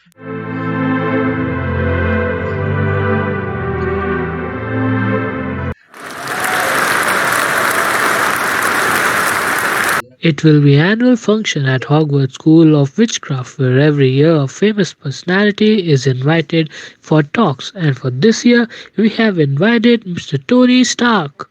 It will be annual function at Hogwarts School of Witchcraft where every year a famous personality is invited for talks and for this year we have invited Mr. Tony Stark.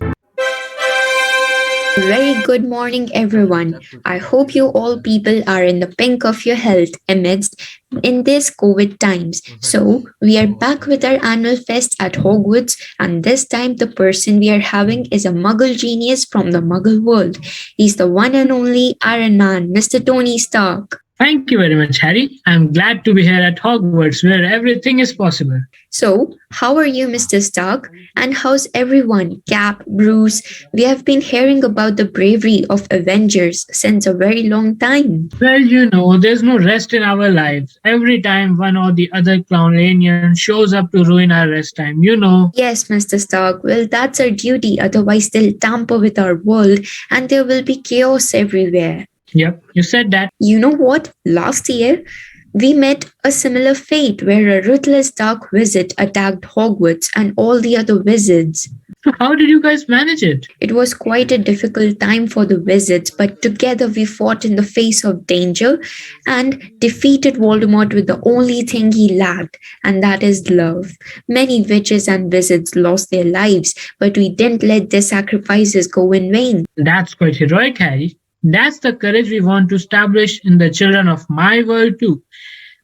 A very good morning, everyone. I hope you all people are in the pink of your health amidst in these COVID times. So, we are back with our annual fest at Hogwarts, and this time the person we are having is a muggle genius from the muggle world. He's the one and only Iron Man, Mr. Tony Stark. Thank you very much, Harry. I'm glad to be here at Hogwarts where everything is possible. So, how are you, Mr. Stark? And how's everyone? Cap, Bruce, we have been hearing about the bravery of Avengers since a very long time. Well, there's no rest in our lives. Every time one or the other Clownanian shows up to ruin our rest time. Yes, Mr. Stark. Well, that's our duty. Otherwise, they'll tamper with our world and there will be chaos everywhere. Yep, you said that. You know what? Last year, we met a similar fate where a ruthless dark wizard attacked Hogwarts and all the other wizards. So how did you guys manage it? It was quite a difficult time for the wizards, but together we fought in the face of danger and defeated Voldemort with the only thing he lacked, and that is love. Many witches and wizards lost their lives, but we didn't let their sacrifices go in vain. That's quite heroic, Harry. That's the courage we want to establish in the children of my world too.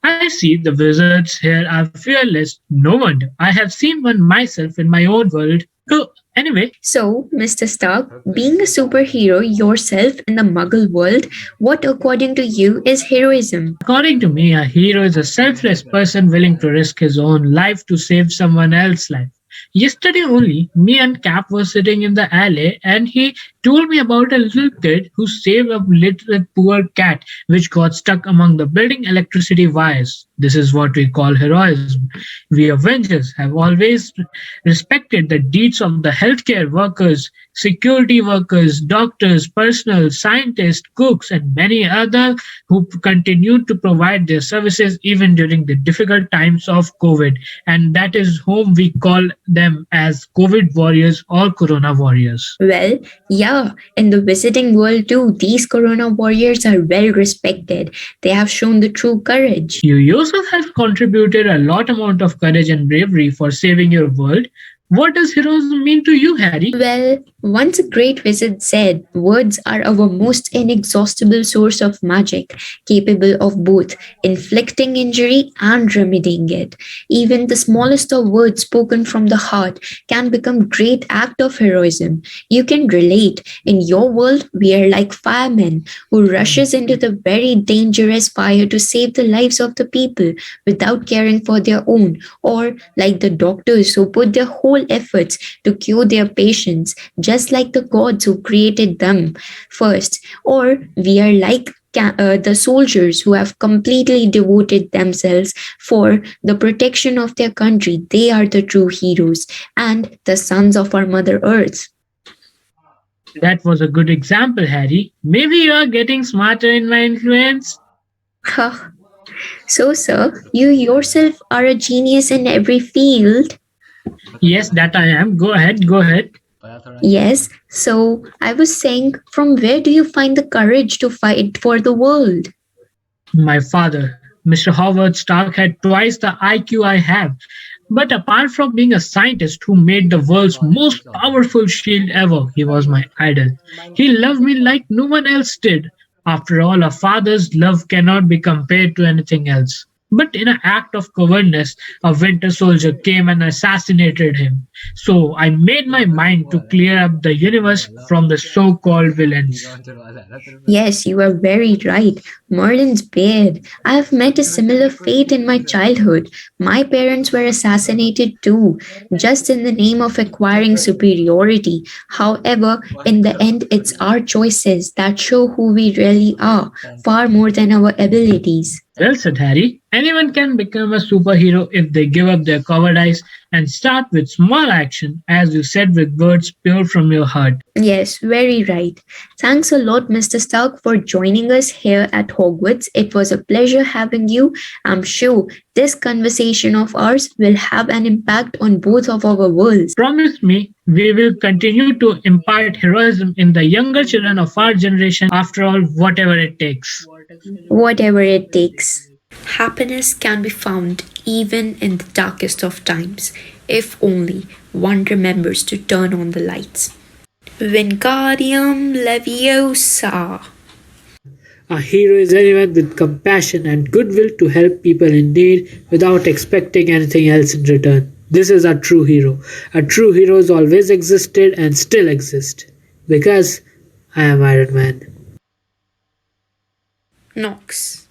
I see the wizards here are fearless. No wonder. I have seen one myself in my own world. Anyway. So, Mr. Stark, being a superhero yourself in the Muggle world, what according to you is heroism? According to me, a hero is a selfless person willing to risk his own life to save someone else's life. Yesterday only, me and Cap were sitting in the alley and he told me about a little kid who saved a little poor cat which got stuck among the building electricity wires. This is what we call heroism. We Avengers have always respected the deeds of the healthcare workers, security workers, doctors, personnel, scientists, cooks, and many other who continue to provide their services even during the difficult times of COVID. And that is whom we call them as COVID warriors or Corona warriors. Well, yeah, in the visiting world too, these Corona warriors are well respected. They have shown the true courage. You yourself have contributed a lot amount of courage and bravery for saving your world. What does heroism mean to you, Harry? Well, once a great wizard said, words are our most inexhaustible source of magic, capable of both inflicting injury and remedying it. Even the smallest of words spoken from the heart can become great act of heroism. You can relate. In your world, we are like firemen who rushes into the very dangerous fire to save the lives of the people without caring for their own, or like the doctors who put their whole efforts to cure their patients, just like the gods who created them first. Or we are like the soldiers who have completely devoted themselves for the protection of their country. They are the true heroes and the sons of our Mother Earth. That was a good example, Harry. Maybe you are getting smarter in my influence. So, sir, you yourself are a genius in every field. Yes, that I am. Go ahead. Yes, so I was saying, from where do you find the courage to fight for the world? My father, Mr. Howard Stark, had twice the IQ I have. But apart from being a scientist who made the world's most powerful shield ever, he was my idol. He loved me like no one else did. After all, a father's love cannot be compared to anything else. But in an act of cowardness, a winter soldier came and assassinated him. So I made my mind to clear up the universe from the so-called villains. Yes, you are very right. Merlin's beard. I have met a similar fate in my childhood. My parents were assassinated too, just in the name of acquiring superiority. However, in the end, it's our choices that show who we really are, far more than our abilities. Well said, Harry. Anyone can become a superhero if they give up their cowardice and start with small action, as you said, with words pure from your heart. Yes, very right. Thanks a lot, Mr. Stark, for joining us here at Hogwarts. It was a pleasure having you. I'm sure this conversation of ours will have an impact on both of our worlds. Promise me we will continue to impart heroism in the younger children of our generation, after all, whatever it takes. Whatever it takes. Happiness can be found even in the darkest of times, if only one remembers to turn on the lights. Wingardium Leviosa. A hero is anyone with compassion and goodwill to help people in need without expecting anything else in return. This is a true hero. A true hero has always existed and still exists. Because I am Iron Man. Nox.